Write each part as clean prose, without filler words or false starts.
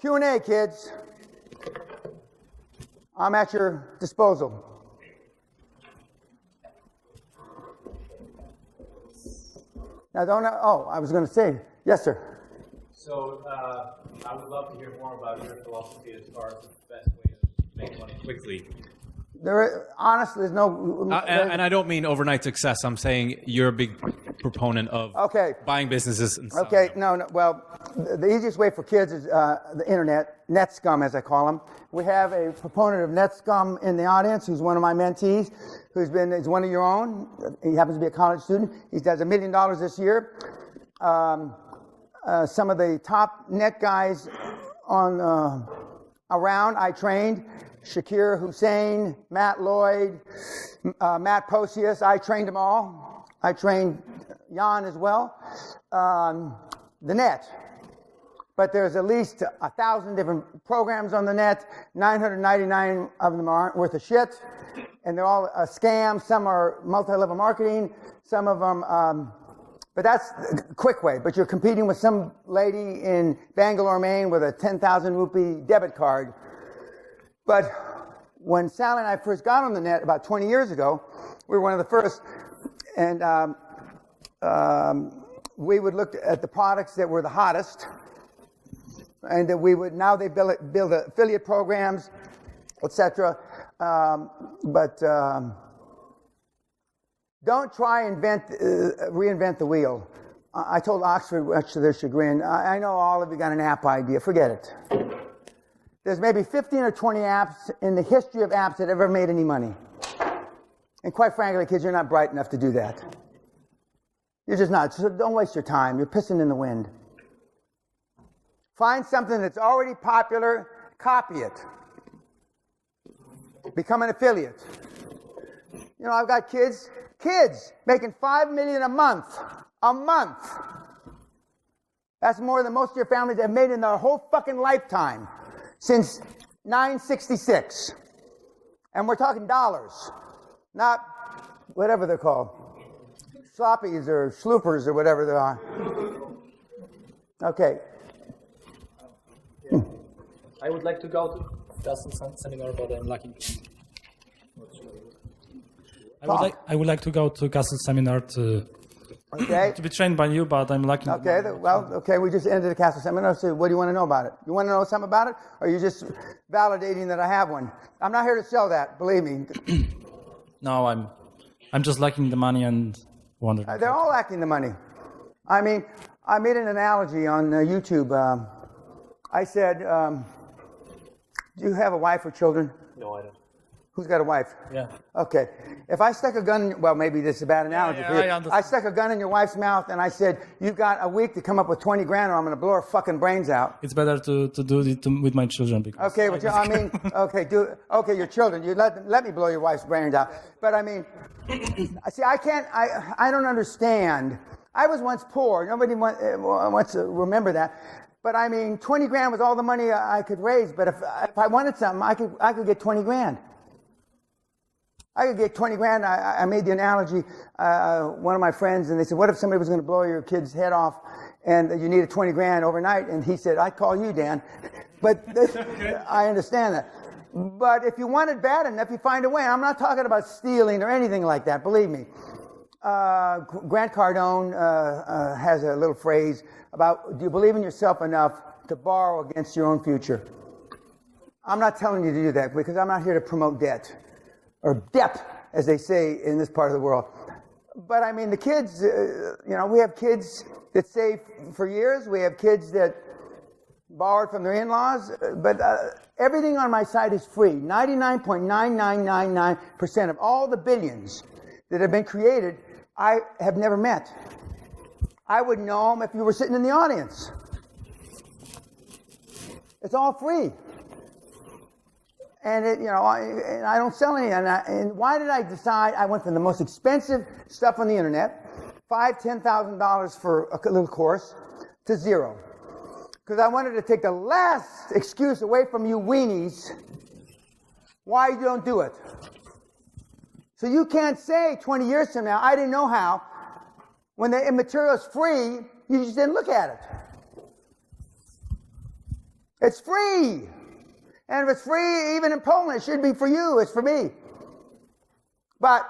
Q&A, kids. I'm at your disposal. Now, I was going to say, yes, sir. So, I would love to hear more about your philosophy as far as the best way to make money quickly. Honestly, there's no... and I don't mean overnight success. I'm saying you're a big proponent of buying businesses and stuff. Okay, no. Well, the easiest way for kids is the internet, net scum, as I call them. We have a proponent of net scum in the audience who's one of my mentees, he's one of your own. He happens to be a college student. He does $1 million this year. Some of the top net guys around I trained. Shakir Hussein, Matt Lloyd, Matt Posius, I trained them all. I trained Jan as well. The net. But there's at least 1,000 different programs on the net. 999 of them aren't worth a shit. And they're all a scam. Some are multi-level marketing. Some of them, but that's a quick way. But you're competing with some lady in Bangalore, Maine with a 10,000 rupee debit card. But when Sally and I first got on the net about 20 years ago, we were one of the first, and we would look at the products that were the hottest, and that we would, now they build affiliate programs, etc. But don't try and reinvent the wheel. I told Oxford, much to their chagrin, I know all of you got an app idea, forget it. There's maybe 15 or 20 apps in the history of apps that ever made any money. And quite frankly, kids, you're not bright enough to do that. You're just not. So don't waste your time. You're pissing in the wind. Find something that's already popular, copy it. Become an affiliate. You know, I've got kids making $5 million a month. A month. That's more than most of your families have made in their whole fucking lifetime. Since 966. And we're talking dollars, not whatever they're called. Sloppies or sloopers or whatever they are. Okay. I would like to go to Justin's seminar, but I'm lacking. I would like to go to Gaston's seminar to be trained by you, but I'm lacking. Okay, we just ended the Castle seminar, so what do you want to know about it? You want to know something about it, or are you just validating that I have one? I'm not here to sell that, believe me. No, I'm just lacking the money and wondering. They're all lacking the money. I mean, I made an analogy on YouTube. I said, do you have a wife or children? No, I don't. Who's got a wife? Yeah. Okay. If I stuck a gun, well, maybe this is a bad analogy for you. I stuck a gun in your wife's mouth and I said, you've got a week to come up with 20 grand or I'm going to blow her fucking brains out. It's better to do it with my children. Because okay, okay, your children. You let me blow your wife's brains out. But I mean, see, I don't understand. I was once poor. Nobody wants to remember that. But I mean, 20 grand was all the money I could raise. But if I wanted something, I could get 20 grand. I could get 20 grand. I made the analogy, one of my friends, and they said, what if somebody was going to blow your kid's head off and you needed 20 grand overnight? And he said, I'd call you, Dan. But I understand that. But if you want it bad enough, you find a way. I'm not talking about stealing or anything like that, believe me. Grant Cardone has a little phrase about, do you believe in yourself enough to borrow against your own future? I'm not telling you to do that because I'm not here to promote debt. Or depth, as they say in this part of the world. But I mean, the kids, we have kids that save for years. We have kids that borrowed from their in-laws. But everything on my site is free. 99.9999% of all the billions that have been created, I have never met. I would know them if you were sitting in the audience. It's all free. And I don't sell any. And why did I decide? I went from the most expensive stuff on the internet, $5,000-$10,000 for a little course, to zero, because I wanted to take the last excuse away from you weenies why you don't do it. So you can't say 20 years from now, I didn't know how. When the material's free, you just didn't look at it. It's free. And if it's free, even in Poland, it should be for you. It's for me. But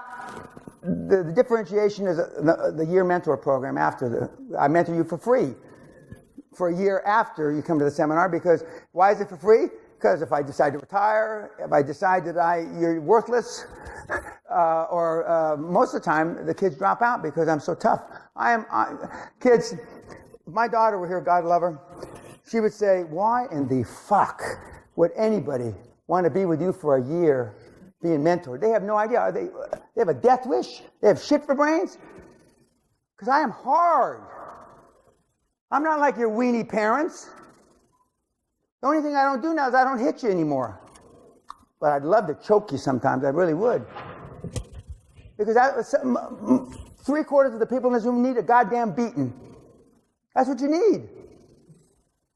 the differentiation is the year mentor program after I mentor you for free for a year after you come to the seminar. Because why is it for free? Because if I decide to retire, if I decide that you're worthless, or most of the time the kids drop out because I'm so tough. Kids, if my daughter were here, God love her, she would say, why in the fuck would anybody want to be with you for a year being mentored? They have no idea. They have a death wish? They have shit for brains? Because I am hard. I'm not like your weenie parents. The only thing I don't do now is I don't hit you anymore. But I'd love to choke you sometimes. I really would. Because 3/4 of the people in this room need a goddamn beating. That's what you need.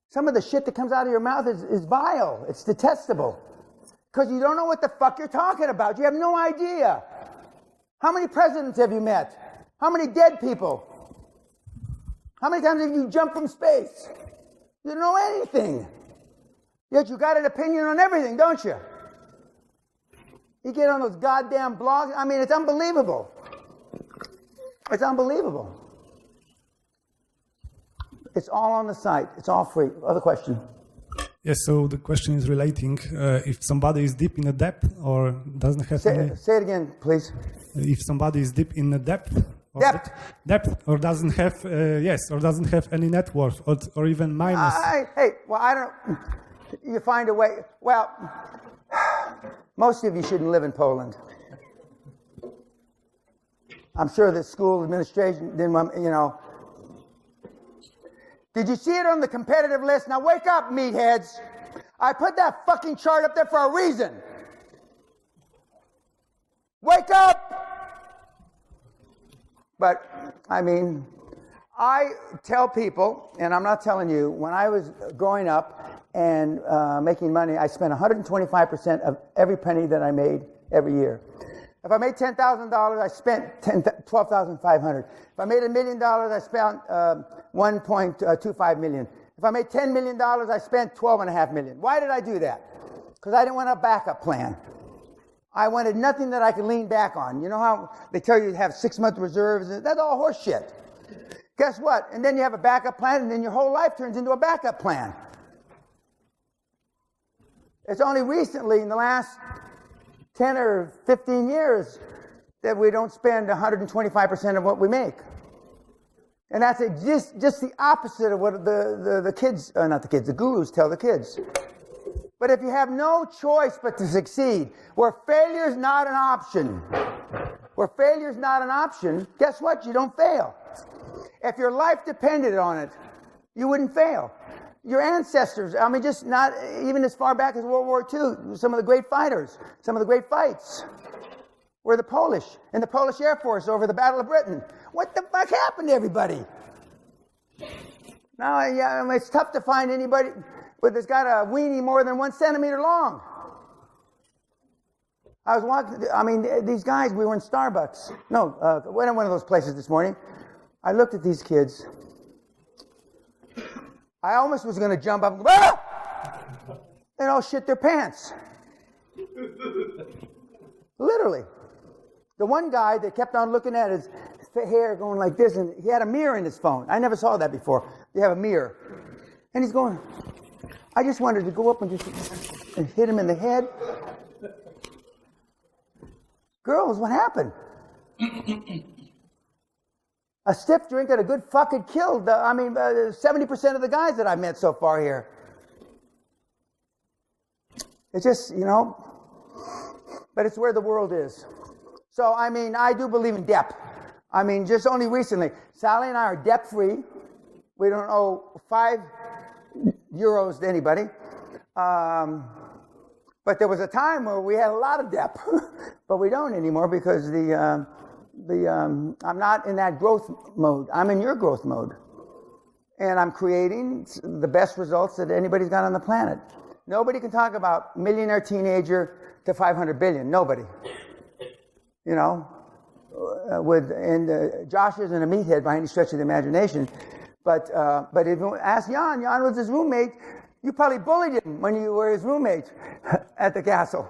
Some of the shit that comes out of your mouth is vile. It's detestable. Because you don't know what the fuck you're talking about. You have no idea. How many presidents have you met? How many dead people? How many times have you jumped from space? You don't know anything. Yet you got an opinion on everything, don't you? You get on those goddamn blogs. I mean, it's unbelievable. It's unbelievable. It's all on the site. It's all free. Other question? Yes, so the question is relating if somebody is deep in a debt or doesn't have Say it again, please. If somebody is deep in a debt or doesn't have or doesn't have any net worth or even minus. You find a way. Well, most of you shouldn't live in Poland. I'm sure the school administration didn't want, Did you see it on the competitive list? Now wake up, meatheads. I put that fucking chart up there for a reason. Wake up! But, I tell people, and I'm not telling you, when I was growing up and making money, I spent 125% of every penny that I made every year. If I made $10,000, I spent $12,500. If I made $1 million, I spent $1.25 million. If I made $10 million, I spent $12.5 million. Why did I do that? Because I didn't want a backup plan. I wanted nothing that I could lean back on. You know how they tell you to have 6-month reserves? That's all horse shit. Guess what? And then you have a backup plan, and then your whole life turns into a backup plan. It's only recently, in the last 10 or 15 years, that we don't spend 125% of what we make. And that's just the opposite of what the gurus tell the kids. But if you have no choice but to succeed, where failure is not an option, guess what? You don't fail. If your life depended on it, you wouldn't fail. Your ancestors, just not even as far back as World War II, some of the great fighters, some of the great fights were the Polish, in the Polish Air Force over the Battle of Britain. What the fuck happened to everybody? Now, it's tough to find anybody that's got a weenie more than 1 centimeter long. I was walking, these guys, we were in Starbucks. Went in one of those places this morning. I looked at these kids. I almost was going to jump up and go, ah! And all shit their pants. Literally. The one guy that kept on looking at his hair going like this, and he had a mirror in his phone. I never saw that before. You have a mirror. And he's going, I just wanted to go up and hit him in the head. Girls, what happened? A stiff drink and a good fucking killed, 70% of the guys that I've met so far here. It's just, but it's where the world is. So, I do believe in debt. Just only recently, Sally and I are debt-free. We don't owe 5 euros to anybody. But there was a time where we had a lot of debt, but we don't anymore because I'm not in that growth mode. I'm in your growth mode. And I'm creating the best results that anybody's got on the planet. Nobody can talk about millionaire teenager to 500 billion. Nobody. Josh isn't a meathead by any stretch of the imagination. But if you ask Jan was his roommate, You probably bullied him when you were his roommate at the castle.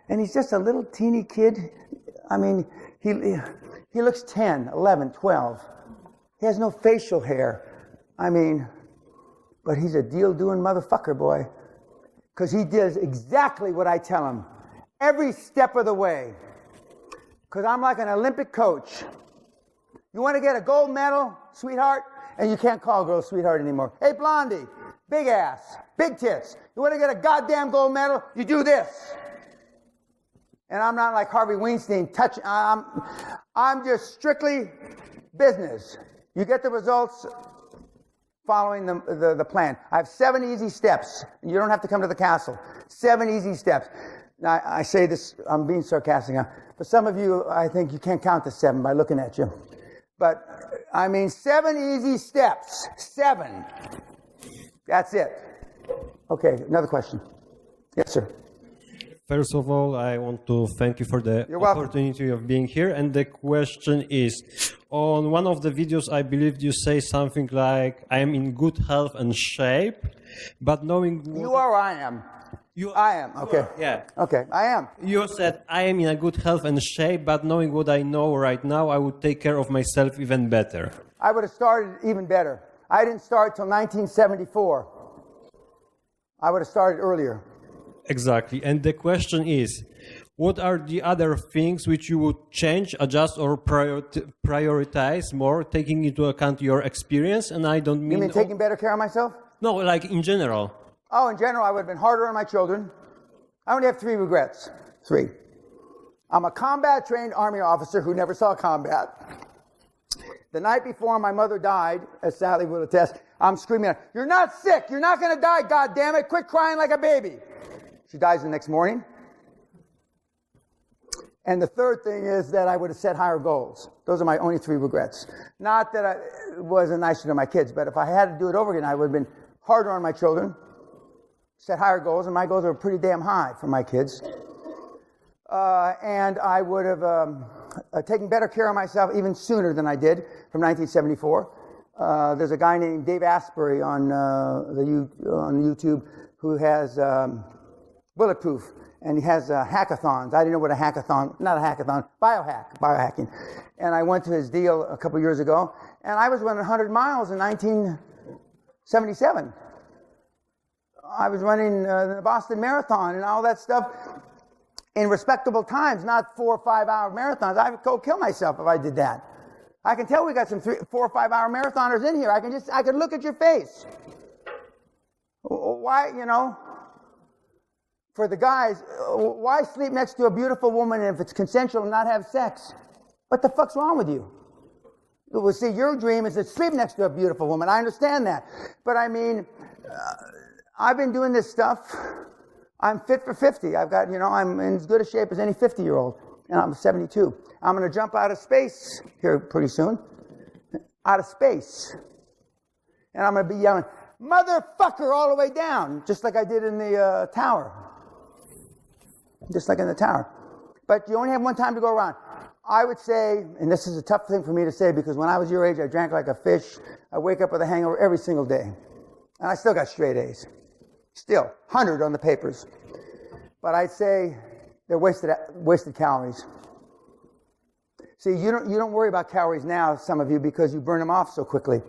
And he's just a little teeny kid. I mean, he looks 10, 11, 12. He has no facial hair. I mean, but he's a deal-doing motherfucker, boy. Because he does exactly what I tell him. Every step of the way. Because I'm like an Olympic coach. You want to get a gold medal, sweetheart? And you can't call girls sweetheart anymore. Hey, Blondie, big ass, big tits. You want to get a goddamn gold medal? You do this. And I'm not like Harvey Weinstein. I'm just strictly business. You get the results following the plan. I have 7 easy steps. You don't have to come to the castle. 7 easy steps. Now, I say this, I'm being sarcastic now. For some of you, I think you can't count to 7 by looking at you. But, I mean, 7 easy steps. 7. That's it. Okay, another question. Yes, sir. First of all, I want to thank you for the opportunity of being here. And the question is, on one of the videos, I believe you say something like, I am in good health and shape, but knowing... You are or I am? I am, okay. Yeah. Okay, I am. You said, I am in a good health and shape, but knowing what I know right now, I would take care of myself even better. I would have started even better. I didn't start till 1974. I would have started earlier. Exactly. And the question is, what are the other things which you would change, adjust, or prioritize more, taking into account your experience? And I don't mean... You mean taking better care of myself? No, like in general. Oh, in general, I would have been harder on my children. I only have 3 regrets. 3. I'm a combat-trained Army officer who never saw combat. The night before my mother died, as Sally will attest, I'm screaming at her, "You're not sick! You're not going to die, goddammit! Quit crying like a baby!" She dies the next morning. And the third thing is that I would have set higher goals. Those are my only 3 regrets. Not that I wasn't nicer to my kids, but if I had to do it over again, I would have been harder on my children, set higher goals, and my goals are pretty damn high for my kids. And I would have taken better care of myself even sooner than I did from 1974. There's a guy named Dave Asbury on YouTube who has Bulletproof, and he has hackathons. I didn't know what biohacking. And I went to his deal a couple years ago, and I was running 100 miles in 1977. I was running the Boston Marathon and all that stuff in respectable times, not 4 or 5 hour marathons. I would go kill myself if I did that. I can tell we got some 4 or 5 hour marathoners in here. I can look at your face. Why, for the guys, why sleep next to a beautiful woman if it's consensual and not have sex? What the fuck's wrong with you? Well, see, your dream is to sleep next to a beautiful woman. I understand that. But I mean, I've been doing this stuff. I'm fit for 50. I've got, I'm in as good a shape as any 50-year-old. And I'm 72. I'm going to jump out of space here pretty soon. Out of space. And I'm going to be yelling, "Motherfucker," all the way down, just like I did in the tower. Just like in the tower. But you only have one time to go around. I would say, and this is a tough thing for me to say because when I was your age, I drank like a fish. I wake up with a hangover every single day. And I still got straight A's. Still, 100 on the papers. But I'd say they're wasted calories. See, you don't worry about calories now, some of you, because you burn them off so quickly.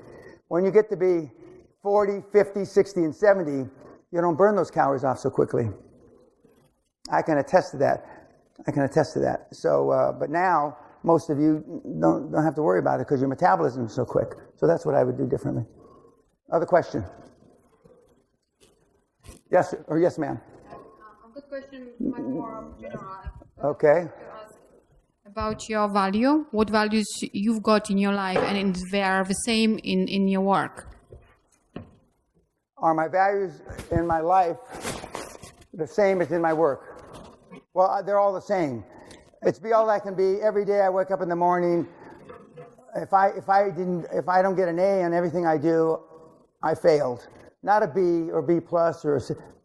When you get to be 40, 50, 60, and 70, you don't burn those calories off so quickly. I can attest to that. So, but now, most of you don't have to worry about it because your metabolism is so quick. So that's what I would do differently. Other question? Yes, or yes, ma'am. A good question, much more general. Okay. About your value, what values you've got in your life, and they are the same in your work. Are my values in my life the same as in my work? Well, they're all the same. It's be all I can be. Every day I wake up in the morning. If I don't get an A on everything I do, I failed. Not a B or B plus or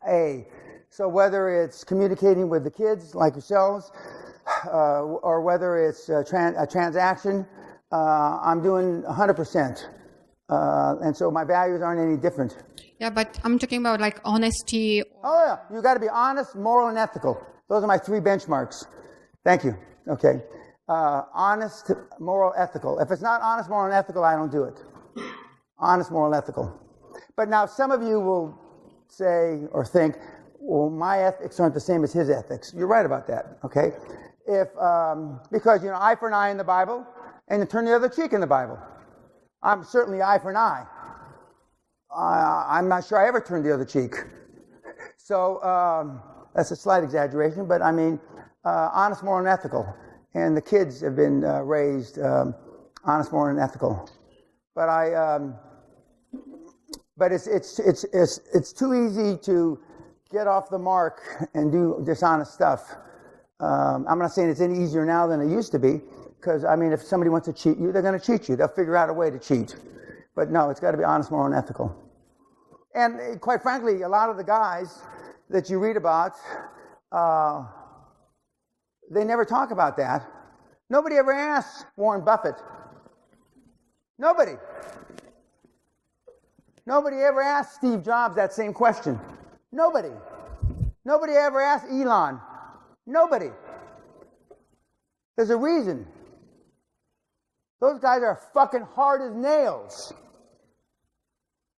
A. So whether it's communicating with the kids like yourselves, or whether it's a transaction, I'm doing 100%. And so my values aren't any different. Yeah, but I'm talking about like honesty. Oh, yeah. You got to be honest, moral, and ethical. Those are my 3 benchmarks. Thank you. Okay. Honest, moral, ethical. If it's not honest, moral, and ethical, I don't do it. Honest, moral, ethical. But now some of you will say or think, well, my ethics aren't the same as his ethics. You're right about that, okay? Because, eye for an eye in the Bible, and you turn the other cheek in the Bible. I'm certainly eye for an eye. I'm not sure I ever turned the other cheek. So that's a slight exaggeration, but I mean, honest, moral, and ethical. And the kids have been raised honest, moral, and ethical. But it's too easy to get off the mark and do dishonest stuff. I'm not saying it's any easier now than it used to be, because, I mean, if somebody wants to cheat you, they're going to cheat you. They'll figure out a way to cheat. But no, it's got to be honest, moral, and ethical. And quite frankly, a lot of the guys that you read about, they never talk about that. Nobody ever asks Warren Buffett. Nobody. Nobody ever asked Steve Jobs that same question. Nobody. Nobody ever asked Elon. Nobody. There's a reason. Those guys are fucking hard as nails.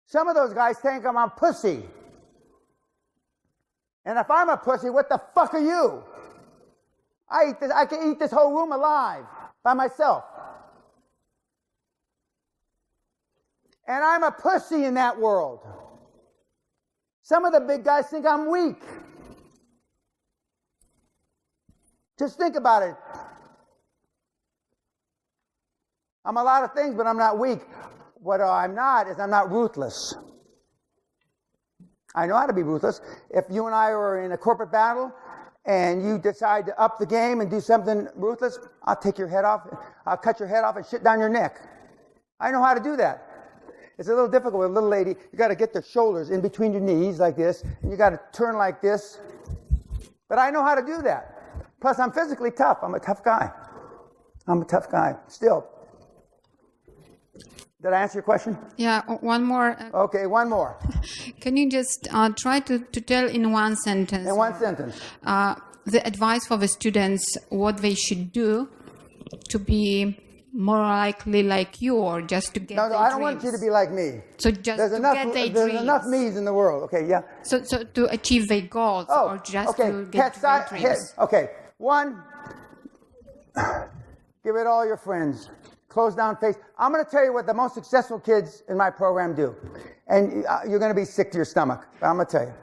Some of those guys think I'm a pussy. And if I'm a pussy, what the fuck are you? I can eat this whole room alive by myself. And I'm a pussy in that world. Some of the big guys think I'm weak. Just think about it. I'm a lot of things, but I'm not weak. What I'm not is I'm not ruthless. I know how to be ruthless. If you and I are in a corporate battle and you decide to up the game and do something ruthless, I'll take your head off. I'll cut your head off and shit down your neck. I know how to do that. It's a little difficult with a little lady. You got to get the shoulders in between your knees like this, and you got to turn like this. But I know how to do that. Plus, I'm physically tough. I'm a tough guy. I'm a tough guy. Still. Did I answer your question? Yeah, one more. Okay, one more. Can you just try to tell in one sentence? In one sentence. The advice for the students, what they should do to be more likely like you, or just to get their No, I don't want you to be like me. So just get their dreams. There's enough me's in the world. Okay, yeah. So to achieve their goals, or just to get their dreams. Okay, one, give it all your friends. Close down face. I'm going to tell you what the most successful kids in my program do. And you're going to be sick to your stomach. But I'm going to tell you.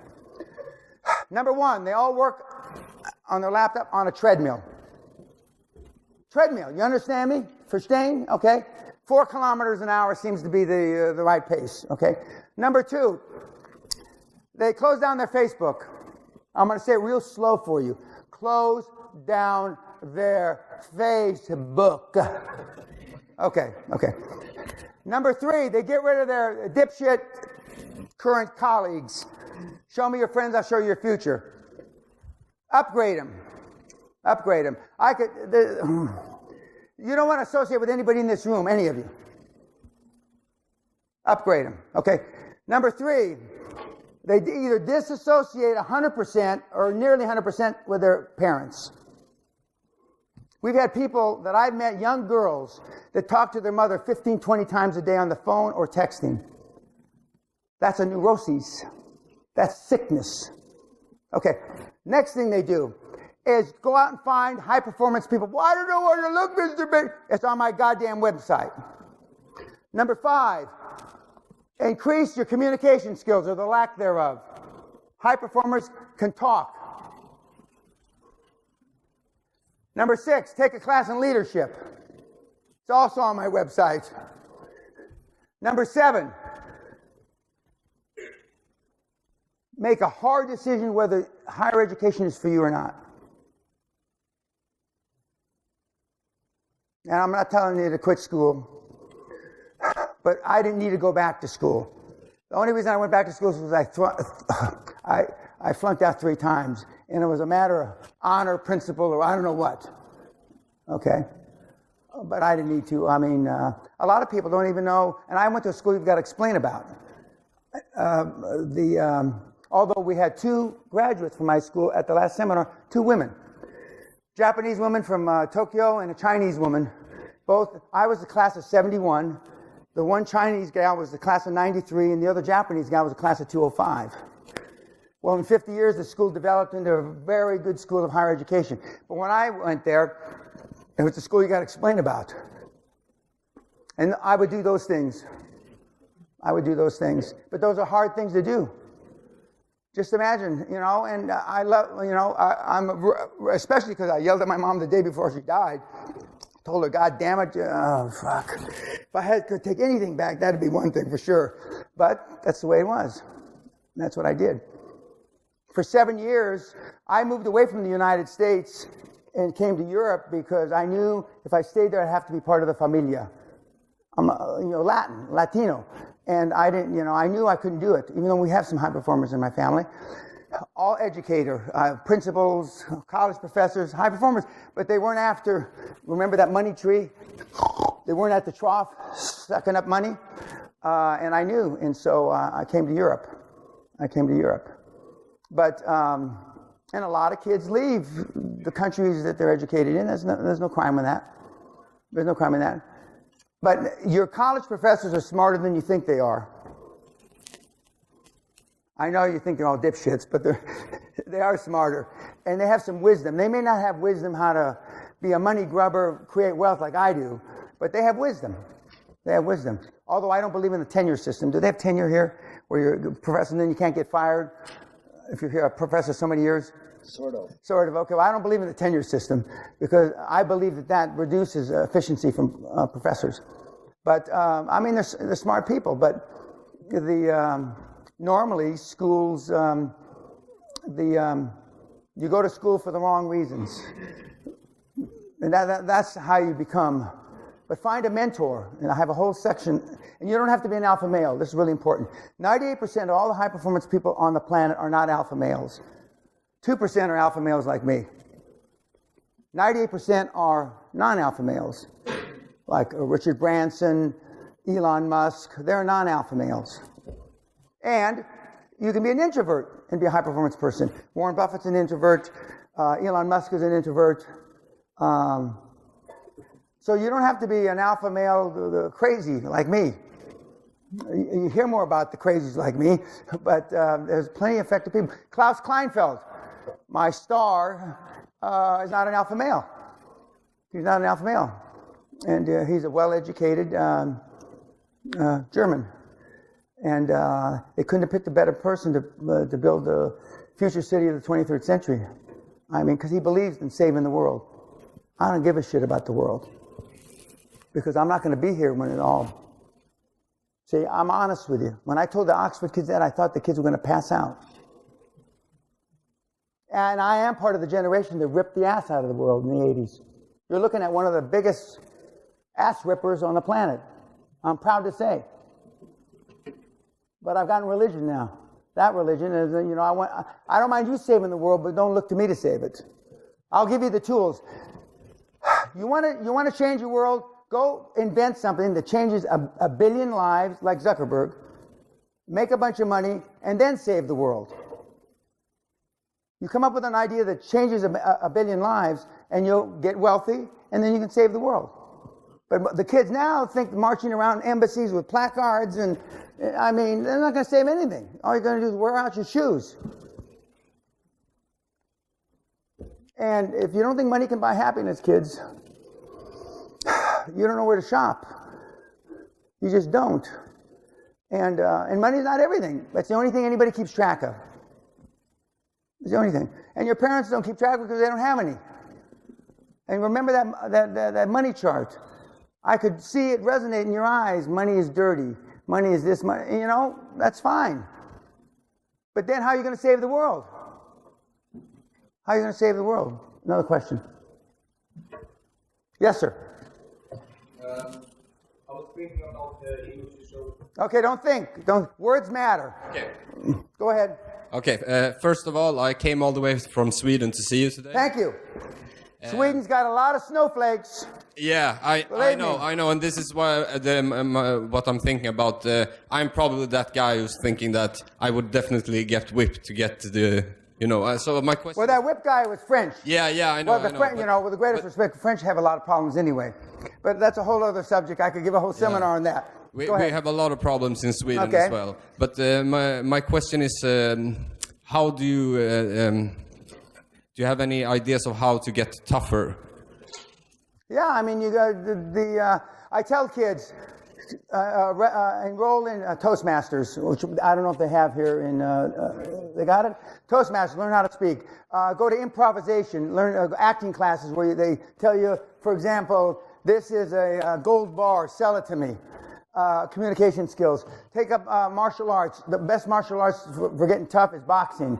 Number one, they all work on their laptop on a treadmill. Treadmill, you understand me? Verstehen? Okay? 4 kilometers an hour seems to be the right pace. Okay? Number two, they close down their Facebook. I'm going to say it real slow for you. Close down their Facebook. Okay. Number 3, they get rid of their dipshit current colleagues. Show me your friends, I'll show you your future. Upgrade them. You don't want to associate with anybody in this room, any of you. Upgrade them, okay? Number 3, they either disassociate 100% or nearly 100% with their parents. We've had people that I've met, young girls, that talk to their mother 15, 20 times a day on the phone or texting. That's a neurosis. That's sickness. Okay, next thing they do is go out and find high-performance people. Well, I don't know where you look, Mr. Big. It's on my goddamn website. Number 5, increase your communication skills or the lack thereof. High performers can talk. Number 6, take a class in leadership. It's also on my website. Number 7, make a hard decision whether higher education is for you or not. And I'm not telling you to quit school, but I didn't need to go back to school. The only reason I went back to school was I flunked out 3 times, and it was a matter of honor, principle, or I don't know what. Okay? But I didn't need to. I mean, a lot of people don't even know, and I went to a school you've got to explain about. although we had 2 graduates from my school at the last seminar, 2 women. Japanese woman from Tokyo and a Chinese woman. I was the class of 71. The one Chinese gal was the class of 93, and the other Japanese gal was the class of 205. Well, in 50 years, the school developed into a very good school of higher education. But when I went there, it was the school you got to explain about. And I would do those things. But those are hard things to do. Just imagine, and I love, I'm especially because I yelled at my mom the day before she died. Told her, God damn it, oh, fuck. If I could take anything back, that'd be one thing for sure. But that's the way it was. And that's what I did. For 7 years, I moved away from the United States and came to Europe because I knew if I stayed there, I'd have to be part of the familia. I'm, Latino. And I didn't, I knew I couldn't do it, even though we have some high performers in my family. All educator, principals, college professors, high performers, but they weren't after, remember that money tree? They weren't at the trough sucking up money. And I knew, and so I came to Europe. But, and a lot of kids leave the countries that they're educated in. There's no crime in that. But your college professors are smarter than you think they are. I know you think they're all dipshits, but they are smarter. And they have some wisdom. They may not have wisdom how to be a money grubber, create wealth like I do, but they have wisdom. Although I don't believe in the tenure system. Do they have tenure here where you're a professor and then you can't get fired if you're here a professor so many years? Sort of. Okay, well, I don't believe in the tenure system because I believe that reduces efficiency from professors. But, they're smart people, but normally schools, you go to school for the wrong reasons. And that's how you become. But find a mentor, and I have a whole section, and you don't have to be an alpha male. This is really important. 98% of all the high-performance people on the planet are not alpha males. 2% are alpha males like me. 98% are non-alpha males, like Richard Branson, Elon Musk. They're non-alpha males. And you can be an introvert and be a high-performance person. Warren Buffett's an introvert. Elon Musk is an introvert. So you don't have to be an alpha male crazy like me. You hear more about the crazies like me, but there's plenty of effective people. Klaus Kleinfeld, my star, is not an alpha male. He's not an alpha male. And he's a well-educated German. And they couldn't have picked a better person to build the future city of the 23rd century. Because he believes in saving the world. I don't give a shit about the world. Because I'm not going to be here when it all... See, I'm honest with you. When I told the Oxford kids that, I thought the kids were going to pass out. And I am part of the generation that ripped the ass out of the world in the 80s. You're looking at one of the biggest ass rippers on the planet. I'm proud to say. But I've gotten religion now. That religion is, I don't mind you saving the world, but don't look to me to save it. I'll give you the tools. You want to change your world? Go invent something that changes a billion lives, like Zuckerberg, make a bunch of money, and then save the world. You come up with an idea that changes a billion lives, and you'll get wealthy, and then you can save the world. But the kids now think marching around embassies with placards, and they're not going to save anything. All you're going to do is wear out your shoes. And if you don't think money can buy happiness, kids, you don't know where to shop. You just don't. And money's not everything. That's the only thing anybody keeps track of. It's the only thing. And your parents don't keep track of it because they don't have any. And remember that money chart. I could see it resonate in your eyes. Money is dirty. Money is this, money. That's fine. But then how are you going to save the world? How are you going to save the world? Another question. Yes, sir. I was thinking about the English show. Okay, don't think. Words matter. Okay. Go ahead. Okay, first of all, I came all the way from Sweden to see you today. Thank you. Sweden's got a lot of snowflakes. Yeah, I know, and this is why what I'm thinking about. I'm probably that guy who's thinking that I would definitely get whipped to get the, so my question... Well, that whip guy was French. Yeah, I know, with the greatest respect, French have a lot of problems anyway. But that's a whole other subject. I could give a whole seminar on that. We have a lot of problems in Sweden as well. But my question is, how do you have any ideas of how to get tougher? Yeah, I mean, you got I tell kids, enroll in Toastmasters, which I don't know if they have here in, they got it? Toastmasters, learn how to speak. Go to improvisation, learn acting classes where they tell you, for example, this is a gold bar, sell it to me. Communication skills. Take up martial arts. The best martial arts for getting tough is boxing.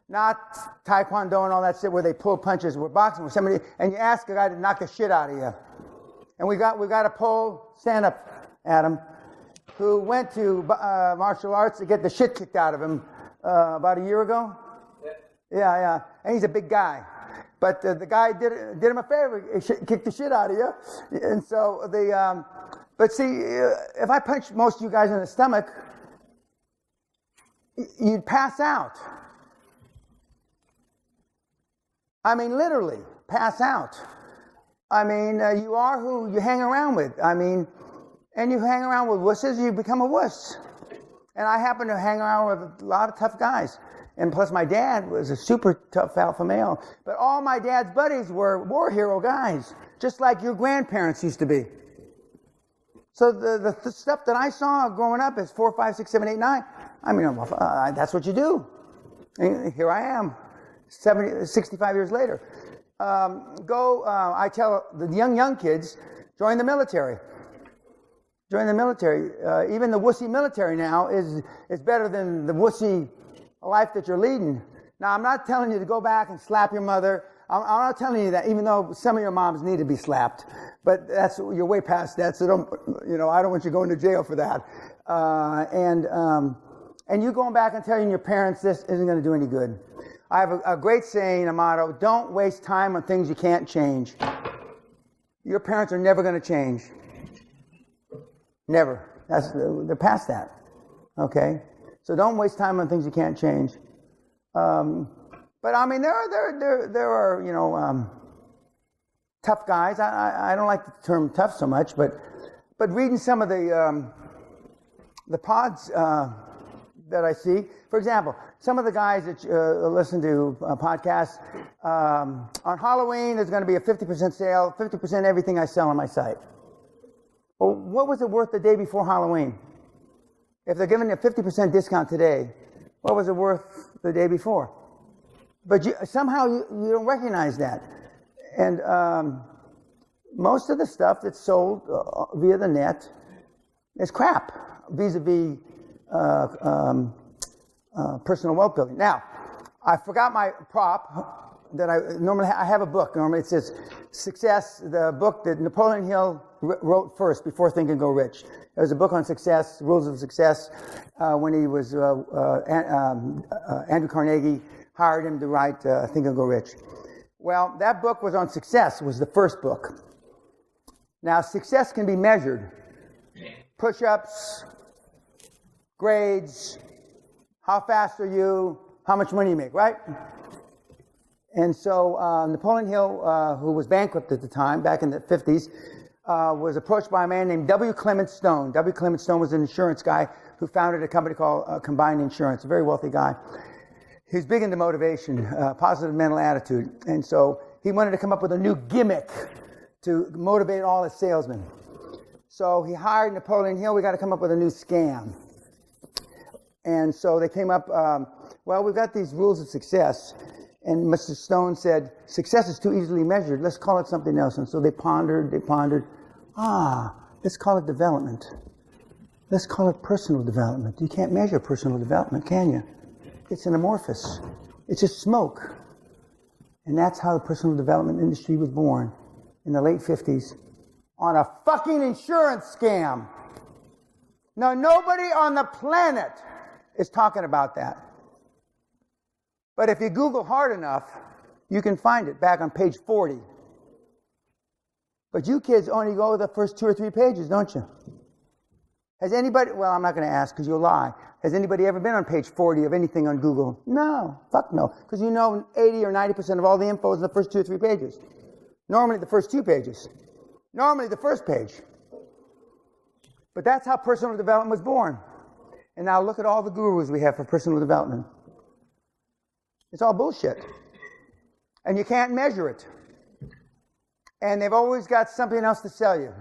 Not taekwondo and all that shit where they pull punches. We're boxing with somebody, and you ask a guy to knock the shit out of you. And we got a pole stand-up, Adam, who went to martial arts to get the shit kicked out of him about a year ago. Yeah. And he's a big guy. But the guy did him a favor. He kicked the shit out of you. And so but see, if I punch most of you guys in the stomach, you'd pass out. I mean, literally, pass out. I mean, you are who you hang around with. I mean, and you hang around with wusses, you become a wuss. And I happen to hang around with a lot of tough guys. And plus, my dad was a super tough alpha male. But all my dad's buddies were war hero guys, just like your grandparents used to be. So the stuff that I saw growing up is 4, 5, 6, 7, 8, 9. I mean, that's what you do. And here I am, 65 years later. I tell the young kids, join the military. Join the military. Even the wussy military now is better than the wussy life that you're leading. Now, I'm not telling you to go back and slap your mother. I'm not telling you that, even though some of your moms need to be slapped. But you're way past that, so I don't want you going to jail for that. And you going back and telling your parents this isn't going to do any good. I have a great saying, a motto: don't waste time on things you can't change. Your parents are never going to change. Never. They're past that. Okay? So don't waste time on things you can't change. But I mean, there are tough guys. I don't like the term tough so much, but reading some of the pods that I see, for example, some of the guys that listen to podcasts, on Halloween there's going to be a 50% sale, 50% everything I sell on my site. Well, what was it worth the day before Halloween? If they're giving you a 50% discount today, what was it worth the day before? But somehow you don't recognize that. And most of the stuff that's sold via the net is crap vis-a-vis personal wealth building. Now, I forgot my prop that I have a book. Normally it says Success, the book that Napoleon Hill wrote first before Think and Go Rich. There was a book on success, rules of success, when he was Andrew Carnegie hired him to write Think and Go Rich. Well, that book was on success, was the first book. Now, success can be measured. Push-ups, grades, how fast are you, how much money you make, right? And so Napoleon Hill, who was bankrupt at the time, back in the 50s, was approached by a man named W. Clement Stone. W. Clement Stone was an insurance guy who founded a company called Combined Insurance, a very wealthy guy. He's big into motivation, positive mental attitude. And so he wanted to come up with a new gimmick to motivate all his salesmen. So he hired Napoleon Hill. We got to come up with a new scam. And so they came up, we've got these rules of success. And Mr. Stone said, success is too easily measured. Let's call it something else. And so they pondered. Let's call it development. Let's call it personal development. You can't measure personal development, can you? It's an amorphous. It's just smoke. And that's how the personal development industry was born in the late 50s on a fucking insurance scam. Now, nobody on the planet is talking about that. But if you Google hard enough, you can find it back on page 40. But you kids only go the first 2 or 3 pages, don't you? Has anybody, well, I'm not going to ask because you'll lie. Has anybody ever been on page 40 of anything on Google? No. Fuck no. Because you know 80 or 90% of all the info is in the first 2 or 3 pages. Normally the first 2 pages. Normally the first page. But that's how personal development was born. And now look at all the gurus we have for personal development. It's all bullshit. And you can't measure it. And they've always got something else to sell you.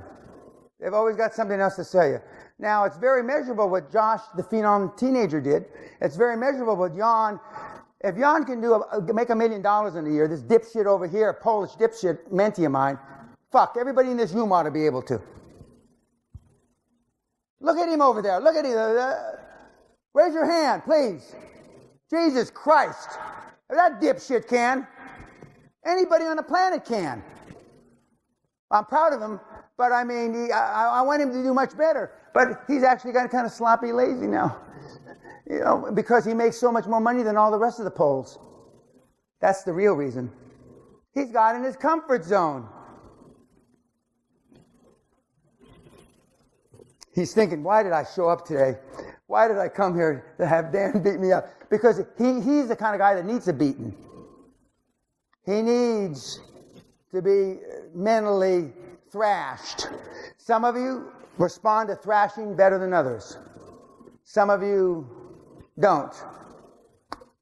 They've always got something else to sell you. Now, it's very measurable what Josh, the phenom teenager, did. It's very measurable what Jan, if Jan can make $1 million in a year, this dipshit over here, a Polish dipshit, mentee of mine, fuck, everybody in this room ought to be able to. Look at him over there. Look at him. Raise your hand, please. Jesus Christ. If that dipshit can, anybody on the planet can. I'm proud of him, but I mean, I want him to do much better. But he's actually got kind of sloppy lazy now, you know, because he makes so much more money than all the rest of the Poles. That's the real reason. He's got in his comfort zone. He's thinking, why did I show up today? Why did I come here to have Dan beat me up? Because he's the kind of guy that needs a beating. He needs to be mentally thrashed. Some of you respond to thrashing better than others. Some of you don't.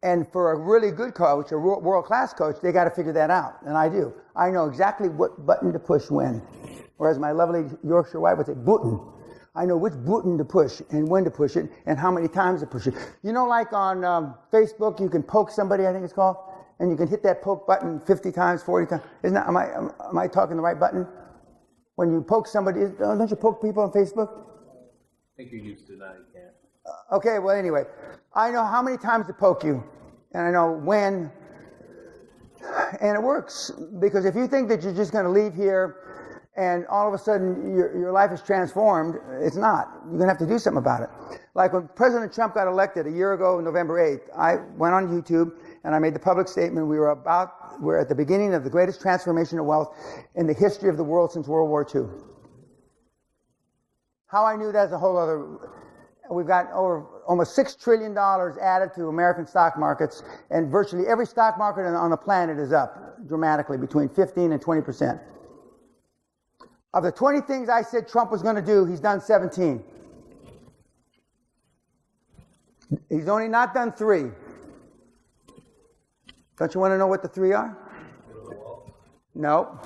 And for a really good coach, a world-class coach, they got to figure that out. And I do. I know exactly what button to push when. Whereas my lovely Yorkshire wife would say, button. I know which button to push and when to push it and how many times to push it. You know, like on Facebook, you can poke somebody, I think it's called, and you can hit that poke button 50 times, 40 times. Am I talking the right button? When you poke somebody, don't you poke people on Facebook? I think you're used to that, you can't. Okay, well, anyway, I know how many times to poke you, and I know when, and it works. Because if you think that you're just going to leave here and all of a sudden your life is transformed, it's not. You're going to have to do something about it. Like when President Trump got elected a year ago, November 8th, I went on YouTube and I made the public statement we're at the beginning of the greatest transformation of wealth in the history of the world since World War II. How I knew that's a whole other... We've got over almost $6 trillion added to American stock markets, and virtually every stock market on the planet is up dramatically, between 15 and 20%. Of the 20 things I said Trump was going to do, he's done 17. He's only not done 3. Don't you want to know what the 3 are? No.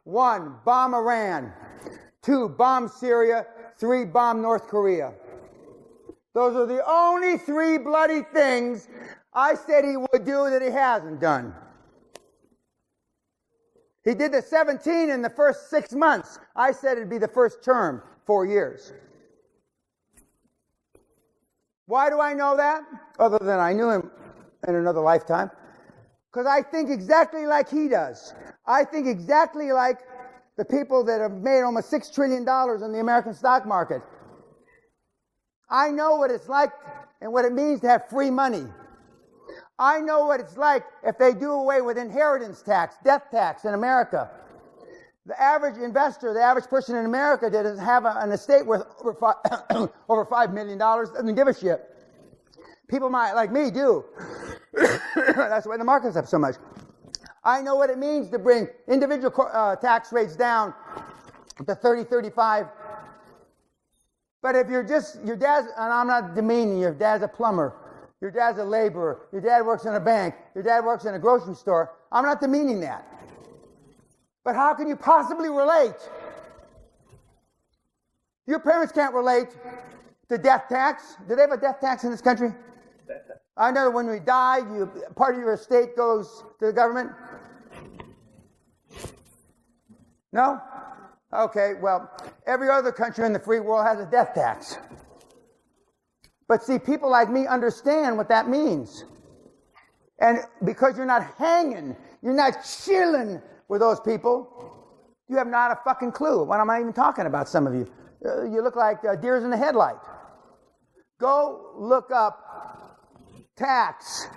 1, bomb Iran. 2, bomb Syria. 3, bomb North Korea. Those are the only 3 bloody things I said he would do that he hasn't done. He did the 17 in the first 6 months. I said it'd be the first term, 4 years. Why do I know that? Other than I knew him in another lifetime. Because I think exactly like he does. I think exactly like the people that have made almost $6 trillion in the American stock market. I know what it's like and what it means to have free money. I know what it's like if they do away with inheritance tax, death tax in America. The average investor, the average person in America that doesn't have an estate worth over $5 million doesn't give a shit. People like me do. That's why the market's up so much. I know what it means to bring individual tax rates down to 30, 35. But if you're just, your dad's, and I'm not demeaning, your dad's a plumber, your dad's a laborer, your dad works in a bank, your dad works in a grocery store, I'm not demeaning that. But how can you possibly relate? Your parents can't relate to death tax. Do they have a death tax in this country? I know when we die, part of your estate goes to the government. No? Okay, well, every other country in the free world has a death tax. But see, people like me understand what that means. And because you're not hanging, you're not chilling with those people, you have not a fucking clue. What am I even talking about, some of you? You look like deers in the headlight. Go look up tax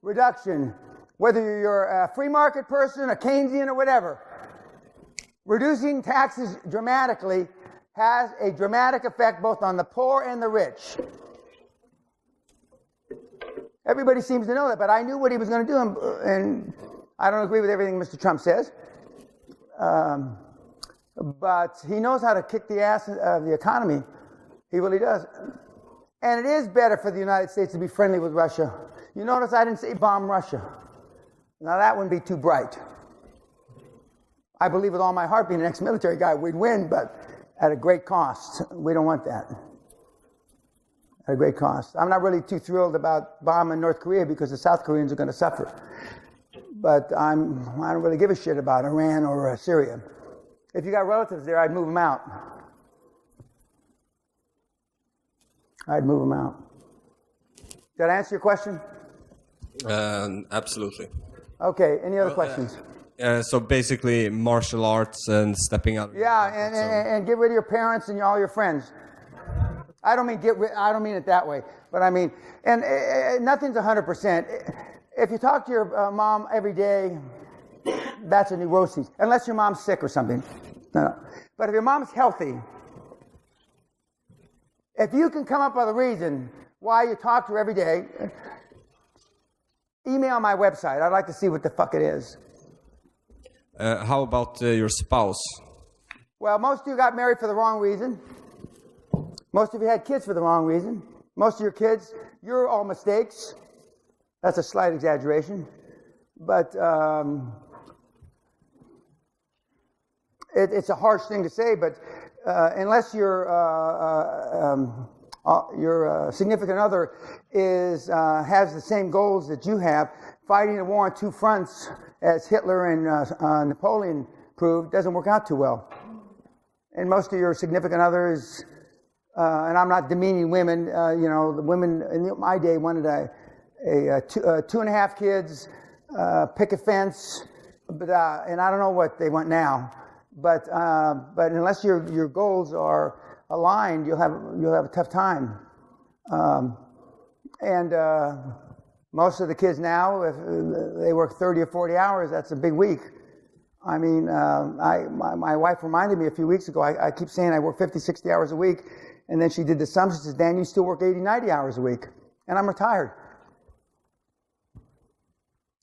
reduction, whether you're a free market person, a Keynesian, or whatever. Reducing taxes dramatically has a dramatic effect both on the poor and the rich. Everybody seems to know that, but I knew what he was going to do, and I don't agree with everything Mr. Trump says. But he knows how to kick the ass of the economy. He really does. And it is better for the United States to be friendly with Russia. You notice I didn't say bomb Russia. Now that wouldn't be too bright. I believe with all my heart, being an ex-military guy, we'd win, but at a great cost. We don't want that. At a great cost. I'm not really too thrilled about bombing North Korea because the South Koreans are going to suffer. But I don't really give a shit about Iran or Syria. If you got relatives there, I'd move them out. I'd move them out. Did I answer your question? Absolutely. Okay, any other questions? So basically, martial arts and stepping out. Yeah, and get rid of your parents and all your friends. I don't mean I don't mean it that way, but I mean, and nothing's 100%. If you talk to your mom every day, that's a neuroses, unless your mom's sick or something. No. But if your mom's healthy, if you can come up with a reason why you talk to her every day, email my website. I'd like to see what the fuck it is. How about your spouse? Well, most of you got married for the wrong reason. Most of you had kids for the wrong reason. Most of your kids, you're all mistakes. That's a slight exaggeration. But it's a harsh thing to say, but unless your significant other has the same goals that you have, fighting a war on two fronts, as Hitler and Napoleon proved, doesn't work out too well. And most of your significant others, and I'm not demeaning women, the women in my day wanted two and a half kids, pick a fence, but and I don't know what they want now. But unless your goals are aligned, you'll have a tough time. Most of the kids now, if they work 30 or 40 hours, that's a big week. I mean, my wife reminded me a few weeks ago, I keep saying I work 50, 60 hours a week, and then she did the sum. She says, Dan, you still work 80, 90 hours a week, and I'm retired.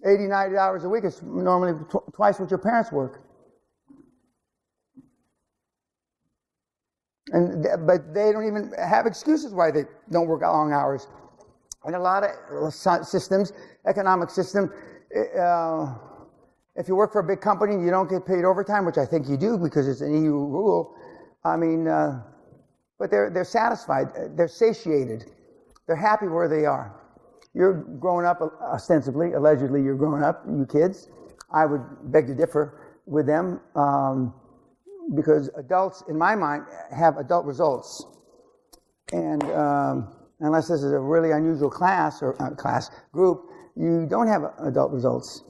80, 90 hours a week is normally twice what your parents work. But they don't even have excuses why they don't work long hours. And a lot of systems, economic system, if you work for a big company and you don't get paid overtime, which I think you do because it's an EU rule, I mean, but they're satisfied, they're satiated, they're happy where they are. You're growing up ostensibly, allegedly you're growing up, you kids. I would beg to differ with them because adults, in my mind, have adult results. And unless this is a really unusual group, you don't have adult results.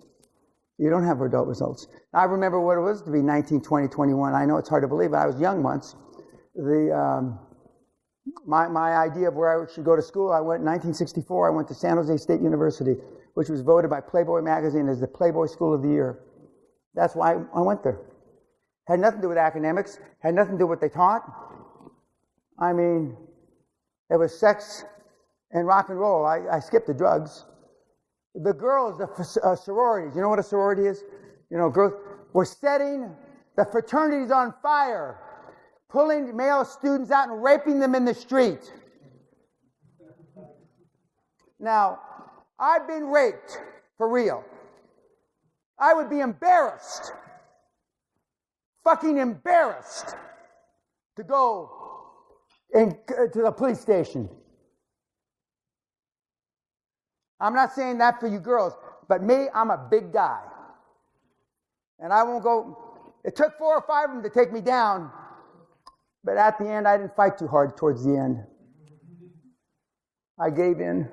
You don't have adult results. I remember what it was to be 19, 20, 21. I know it's hard to believe, but I was young once. My idea of where I should go to school, I went in 1964, I went to San Jose State University, which was voted by Playboy magazine as the Playboy School of the Year. That's why I went there. Had nothing to do with academics, had nothing to do with what they taught. I mean, it was sex and rock and roll. I skipped the drugs. The girls, the sororities, you know what a sorority is? You know, girls were setting the fraternities on fire, pulling male students out and raping them in the street. Now, I've been raped, for real. I would be embarrassed, fucking embarrassed, to go to the police station. I'm not saying that for you girls, but me, I'm a big guy. And I won't go. It took 4 or 5 of them to take me down, but at the end, I didn't fight too hard towards the end. I gave in.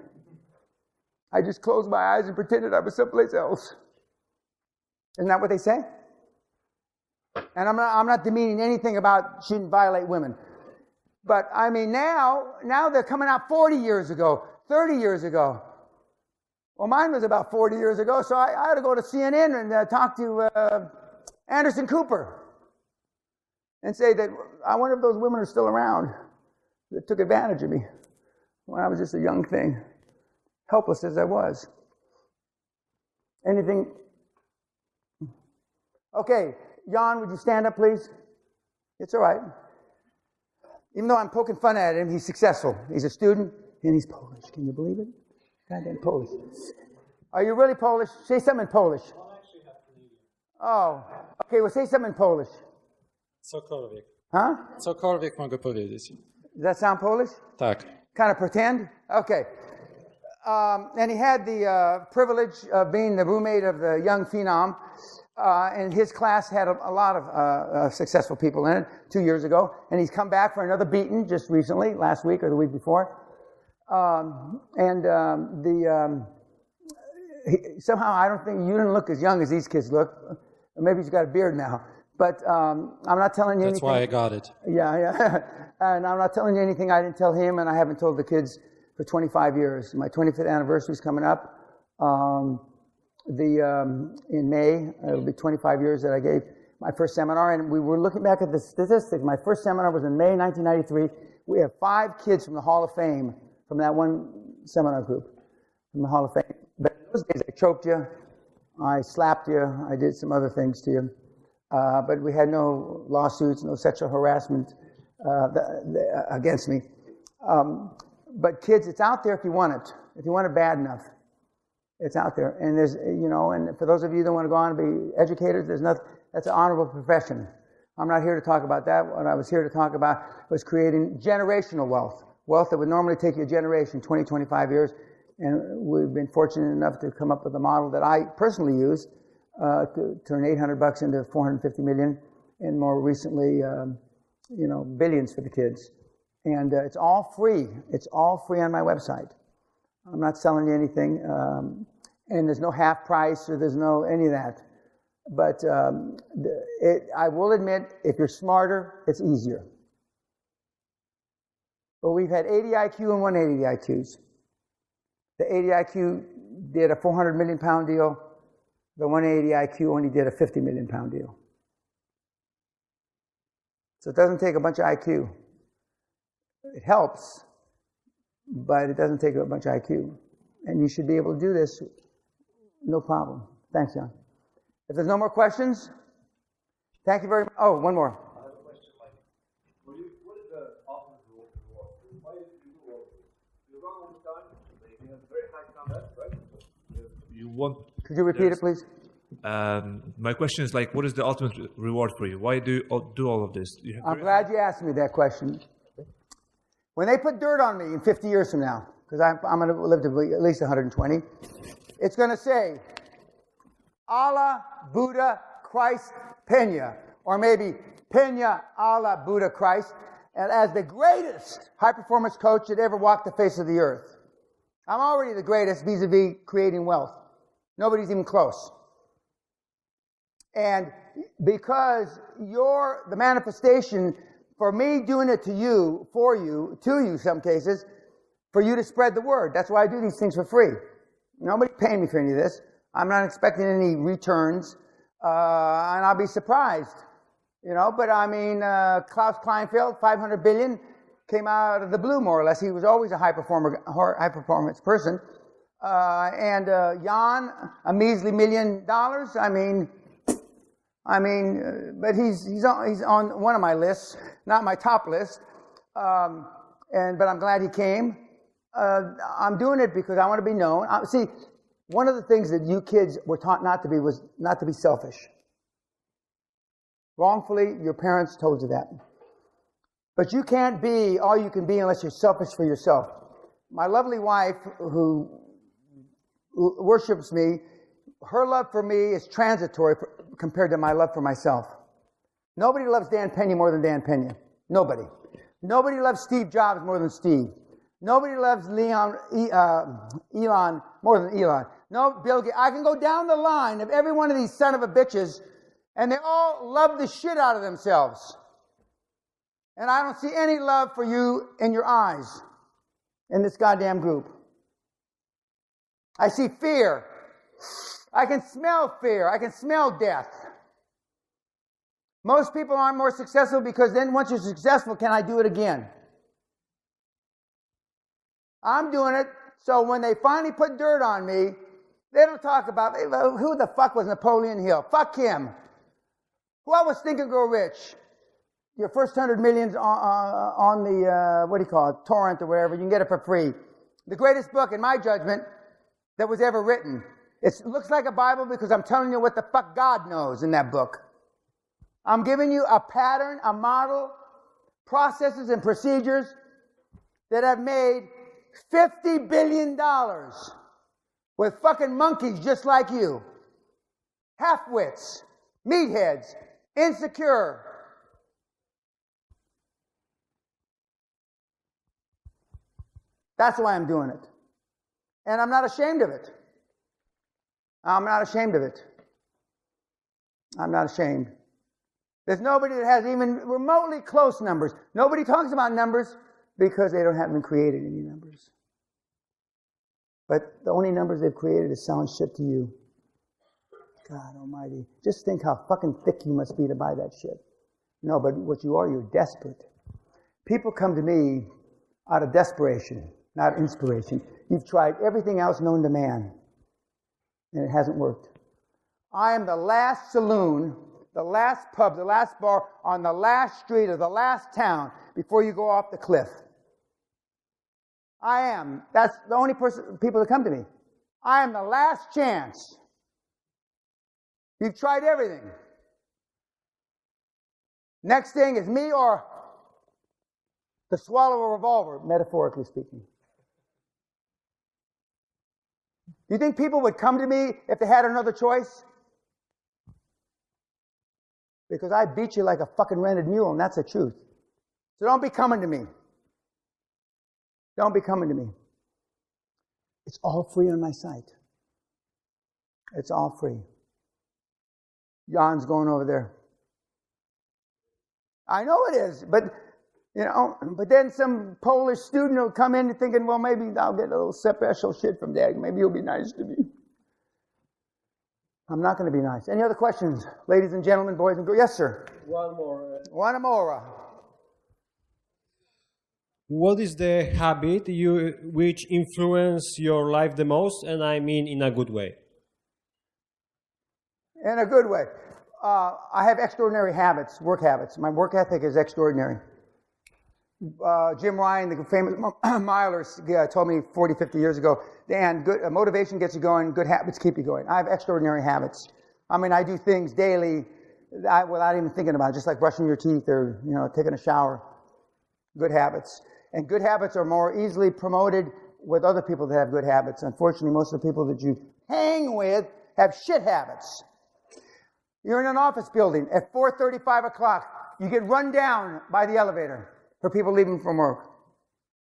I just closed my eyes and pretended I was someplace else. Isn't that what they say? And I'm not demeaning anything about shouldn't violate women. But I mean, now they're coming out 40 years ago, 30 years ago. Well, mine was about 40 years ago, so I had to go to CNN and talk to Anderson Cooper. and say that I wonder if those women are still around that took advantage of me when I was just a young thing, helpless as I was. Anything? Okay, Jan, would you stand up, please? It's all right. Even though I'm poking fun at him, he's successful. He's a student, and he's Polish. Can you believe it? Goddamn Polish. Are you really Polish? Say something in Polish. Oh, okay, well say something in Polish. Cokolwiek. Huh? Cokolwiek mogę powiedzieć. Does that sound Polish? Tak. Kind of pretend? Okay. And he had the privilege of being the roommate of the young phenom. And his class had a lot of successful people in it 2 years ago. And he's come back for another beating just recently, last week or the week before. Somehow I don't think you didn't look as young as these kids look. Maybe he's got a beard now. But I'm not telling you anything. That's why I got it. Yeah. And I'm not telling you anything I didn't tell him, and I haven't told the kids for 25 years. My 25th anniversary is coming up. In May, it'll be 25 years that I gave my first seminar, and we were looking back at the statistics. My first seminar was in May 1993. We have 5 kids from the Hall of Fame from that one seminar group from the Hall of Fame. But in those days, I choked you, I slapped you, I did some other things to you. But we had no lawsuits, no sexual harassment against me. But kids, it's out there if you want it. If you want it bad enough, it's out there. And there's, and for those of you that want to go on and be educators, there's nothing. That's an honorable profession. I'm not here to talk about that. What I was here to talk about was creating generational wealth, wealth that would normally take you a generation, 20, 25 years. And we've been fortunate enough to come up with a model that I personally use to turn $800 into $450 million, and more recently, billions for the kids. And it's all free. It's all free on my website. I'm not selling you anything, and there's no half price or there's no any of that. But I will admit, if you're smarter, it's easier. But we've had 80 IQ and 180 IQs. The 80 IQ did a 400 million pound deal. The 180 IQ only did a 50 million pound deal. So it doesn't take a bunch of IQ. It helps, but it doesn't take a bunch of IQ. And you should be able to do this, no problem. Thanks, John. If there's no more questions, thank you very much. Oh, one more. I have a question, Mike. What is the ultimate reward? Why did you do all this? You run all the time, you have very high standards, right? Could you repeat it, please? My question is what is the ultimate reward for you? Why do you do all of this? I'm glad you asked me that question. When they put dirt on me in 50 years from now, because I'm going to live to be at least 120, it's going to say, Allah, Buddha, Christ, Peña, or maybe Peña, Allah, Buddha, Christ, and as the greatest high-performance coach that ever walked the face of the earth. I'm already the greatest vis-a-vis creating wealth. Nobody's even close. And because you're the manifestation for me doing it to you, for you, to you some cases, for you to spread the word. That's why I do these things for free. Nobody's paying me for any of this. I'm not expecting any returns, and I'll be surprised. But I mean, Klaus Kleinfeld, 500 billion, came out of the blue more or less. He was always a high performance person. And Jan, a measly $1 million. But he's on one of my lists, not my top list. But I'm glad he came. I'm doing it because I want to be known. See, one of the things that you kids were taught not to be was not to be selfish. Wrongfully, your parents told you that. But you can't be all you can be unless you're selfish for yourself. My lovely wife, who worships me, her love for me is transitory compared to my love for myself. Nobody loves Dan Peña more than Dan Peña. Nobody. Nobody loves Steve Jobs more than Steve. Nobody loves Elon more than Elon. No, Bill Gates. I can go down the line of every one of these son of a bitches, and they all love the shit out of themselves. And I don't see any love for you in your eyes in this goddamn group. I see fear. I can smell fear. I can smell death. Most people aren't more successful because then once you're successful, can I do it again? I'm doing it, so when they finally put dirt on me, they don't talk about, who the fuck was Napoleon Hill? Fuck him. Who else was Think and Grow Rich? Your first 100 millions on the, what do you call it, torrent or whatever, you can get it for free. The greatest book, in my judgment, that was ever written. It looks like a Bible because I'm telling you what the fuck God knows in that book. I'm giving you a pattern, a model, processes and procedures that have made $50 billion with fucking monkeys just like you. Half-wits, meatheads, insecure. That's why I'm doing it. And I'm not ashamed of it. I'm not ashamed of it. I'm not ashamed. There's nobody that has even remotely close numbers. Nobody talks about numbers because they haven't created any numbers. But the only numbers they've created is selling shit to you. God almighty. Just think how fucking thick you must be to buy that shit. No, but what you are, you're desperate. People come to me out of desperation, not inspiration. You've tried everything else known to man, and it hasn't worked. I am the last saloon, the last pub, the last bar on the last street of the last town before you go off the cliff. I am. That's the only people that come to me. I am the last chance. You've tried everything. Next thing is me or to swallow a revolver, metaphorically speaking. Do you think people would come to me if they had another choice? Because I beat you like a fucking rented mule, and that's the truth. So don't be coming to me. Don't be coming to me. It's all free on my site. It's all free. Jan's going over there. I know it is, but but then some Polish student will come in thinking, well, maybe I'll get a little special shit from Dad. Maybe he'll be nice to me. I'm not going to be nice. Any other questions, ladies and gentlemen, boys and girls? Yes, sir. One more. One more. What is the habit which influence your life the most, and I mean in a good way? In a good way. I have extraordinary habits, work habits. My work ethic is extraordinary. Jim Ryan, the famous miler, told me 40, 50 years ago, Dan, motivation gets you going, good habits keep you going. I have extraordinary habits. I mean, I do things daily without even thinking about it, just like brushing your teeth or, taking a shower. Good habits. And good habits are more easily promoted with other people that have good habits. Unfortunately, most of the people that you hang with have shit habits. You're in an office building at 4:30, 5 o'clock. You get run down by the elevator for people leaving from work.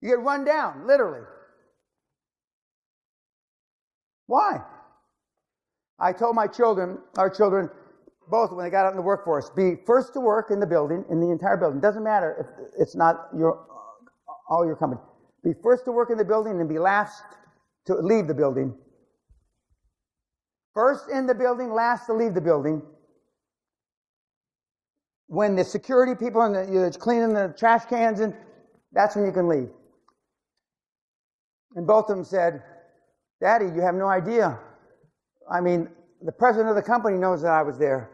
You get run down, literally. Why? I told my children, our children, both when they got out in the workforce, be first to work in the building, in the entire building. Doesn't matter if it's not all your company. Be first to work in the building and be last to leave the building. First in the building, last to leave the building. When the security people and you're cleaning the trash cans, that's when you can leave. And both of them said, Daddy, you have no idea. I mean, the president of the company knows that I was there.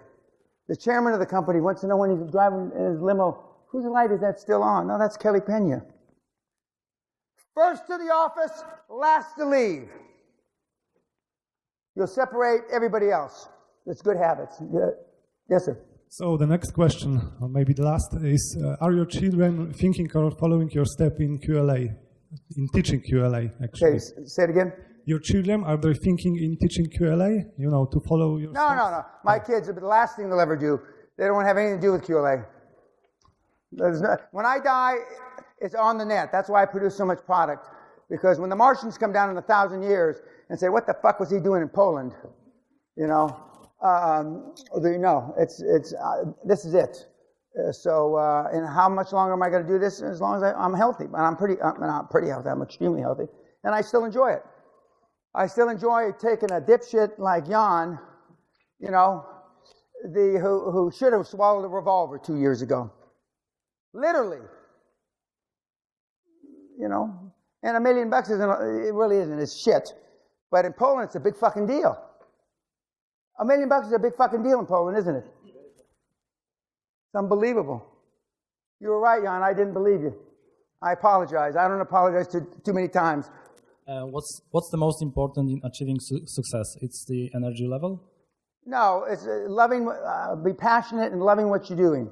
The chairman of the company wants to know when he's driving in his limo, whose light is that still on? No, that's Kelly Pena. First to the office, last to leave. You'll separate everybody else. It's good habits. Yes, sir. So the next question, or maybe the last, is: are your children thinking or following your step in QLA, in teaching QLA? Actually, okay, say it again. Your children, are they thinking in teaching QLA? To follow your. No. My kids, the last thing they'll ever do. They don't want to have anything to do with QLA. When I die, it's on the net. That's why I produce so much product. Because when the Martians come down in 1,000 years and say, "What the fuck was he doing in Poland?" This is it. And how much longer am I going to do this? As long as I'm healthy. And I'm not pretty healthy. I'm extremely healthy. And I still enjoy it. I still enjoy taking a dipshit like Jan, who should have swallowed a revolver 2 years ago. Literally. You know? And $1 million it really isn't. It's shit. But in Poland, it's a big fucking deal. $1 million is a big fucking deal in Poland, isn't it? It's unbelievable. You were right, Jan. I didn't believe you. I apologize. I don't apologize too many times. What's the most important in achieving success? It's the energy level? No, it's loving, be passionate and loving what you're doing.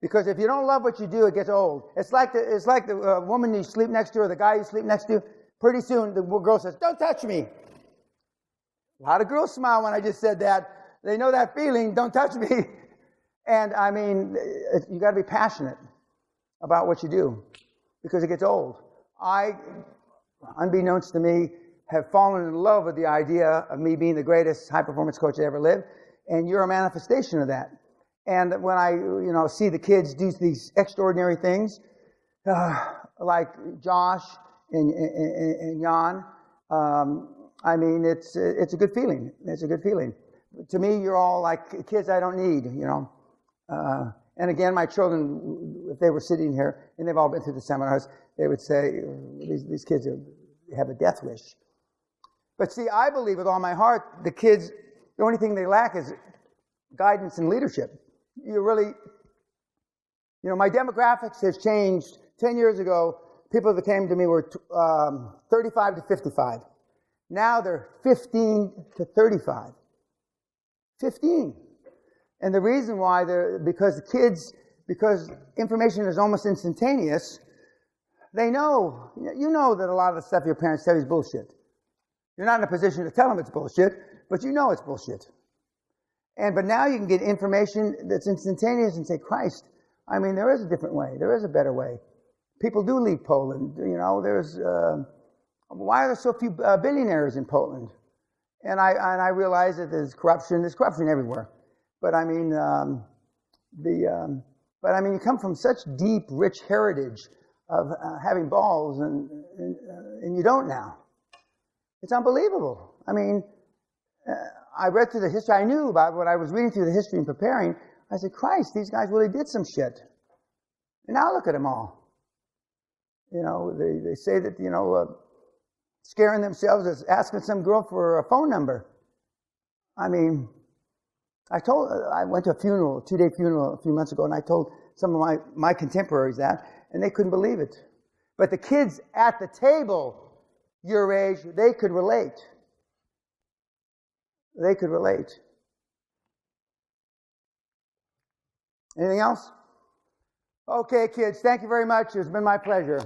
Because if you don't love what you do, it gets old. It's like the woman you sleep next to or the guy you sleep next to. Pretty soon, the girl says, "Don't touch me." A lot of girls smile when I just said that. They know that feeling, "Don't touch me." And I mean, you got to be passionate about what you do because it gets old. I, unbeknownst to me, have fallen in love with the idea of me being the greatest high-performance coach that ever lived, and you're a manifestation of that. And when I, see the kids do these extraordinary things, like Josh and Jan, I mean, it's a good feeling. It's a good feeling. To me, you're all like kids I don't need, And again, my children, if they were sitting here, and they've all been through the seminars, they would say, these kids have a death wish. But see, I believe with all my heart, the kids, the only thing they lack is guidance and leadership. You really, my demographics has changed. 10 years ago, people that came to me were 35 to 55. Now they're 15 to 35. 15. And the reason why, because information is almost instantaneous, they know, that a lot of the stuff your parents tell you is bullshit. You're not in a position to tell them it's bullshit, but you know it's bullshit. But now you can get information that's instantaneous and say, Christ, I mean, there is a different way. There is a better way. People do leave Poland. Why are there so few billionaires in Poland? And I realize that there's corruption. There's corruption everywhere. But I mean, you come from such deep, rich heritage of having balls, and you don't now. It's unbelievable. I mean, I read through the history. I knew about what I was reading through the history and preparing. I said, Christ, these guys really did some shit. And now look at them all. They say that, scaring themselves is asking some girl for a phone number. I mean, I went to a funeral, a 2-day funeral a few months ago, and I told some of my contemporaries that, and they couldn't believe it. But the kids at the table, your age, they could relate. They could relate. Anything else? Okay, kids, thank you very much. It's been my pleasure.